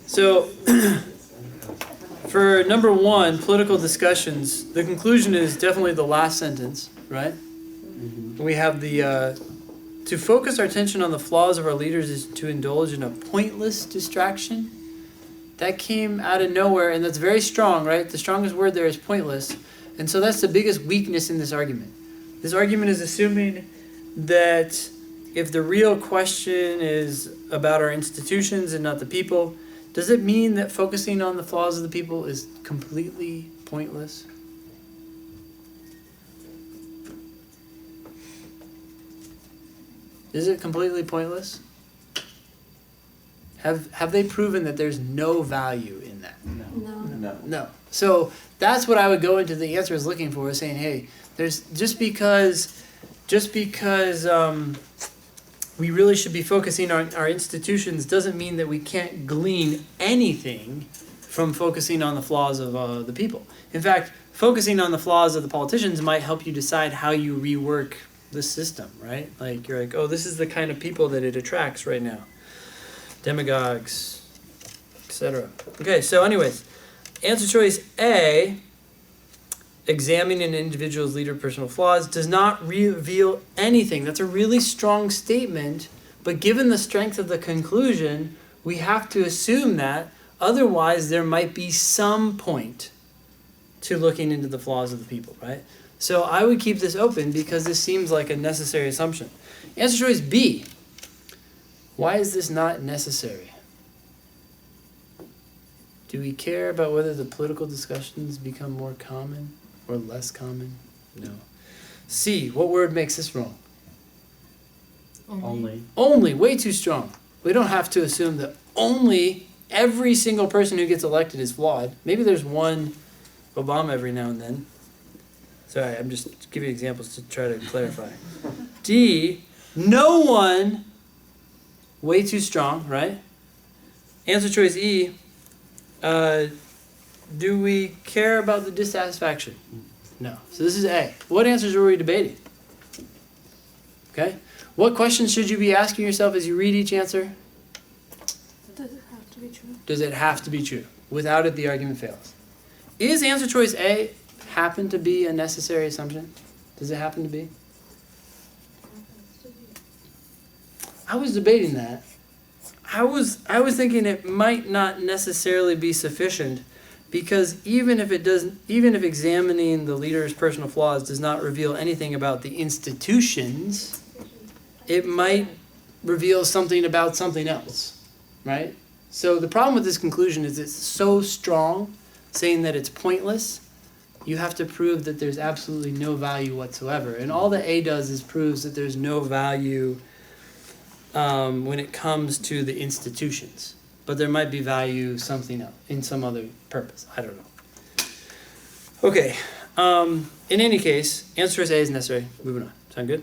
So for number one, political discussions, the conclusion is definitely the last sentence, right? We have the to focus our attention on the flaws of our leaders is to indulge in a pointless distraction. That came out of nowhere, and that's very strong, right? The strongest word there is pointless. And so that's the biggest weakness in this argument. This argument is assuming that if the real question is about our institutions and not the people, does it mean that focusing on the flaws of the people is completely pointless? Is it completely pointless? Have they proven that there's no value in that? No. So that's what I would go into the answer is looking for, is saying, hey, there's just because we really should be focusing on our institutions doesn't mean that we can't glean anything from focusing on the flaws of the people. In fact, focusing on the flaws of the politicians might help you decide how you rework the system, right? Like you're like, oh, this is the kind of people that it attracts right now. Demagogues, etc. Okay, so anyways, answer choice A, examining an individual's leader personal flaws, does not reveal anything. That's a really strong statement, but given the strength of the conclusion, we have to assume that. Otherwise, there might be some point to looking into the flaws of the people, right? So I would keep this open because this seems like a necessary assumption. Answer choice B. Why is this not necessary? Do we care about whether the political discussions become more common or less common? No. C. What word makes this wrong? Only. Way too strong. We don't have to assume that only every single person who gets elected is flawed. Maybe there's one Obama every now and then. Sorry, I'm just giving examples to try to clarify. D. No one. Way too strong, right? Answer choice E. Do we care about the dissatisfaction? No. So this is A. What answers are we debating? Okay. What questions should you be asking yourself as you read each answer? Does it have to be true? Does it have to be true? Without it, the argument fails. Is answer choice A happen to be a necessary assumption? Does it happen to be? I was debating that. I was thinking it might not necessarily be sufficient, because even if examining the leader's personal flaws does not reveal anything about the institutions, it might reveal something about something else, right? So the problem with this conclusion is it's so strong, saying that it's pointless. You have to prove that there's absolutely no value whatsoever. And all that A does is proves that there's no value when it comes to the institutions. But there might be value something else, in some other purpose. I don't know. Okay. In any case, answer is A is necessary. Moving on. Sound good?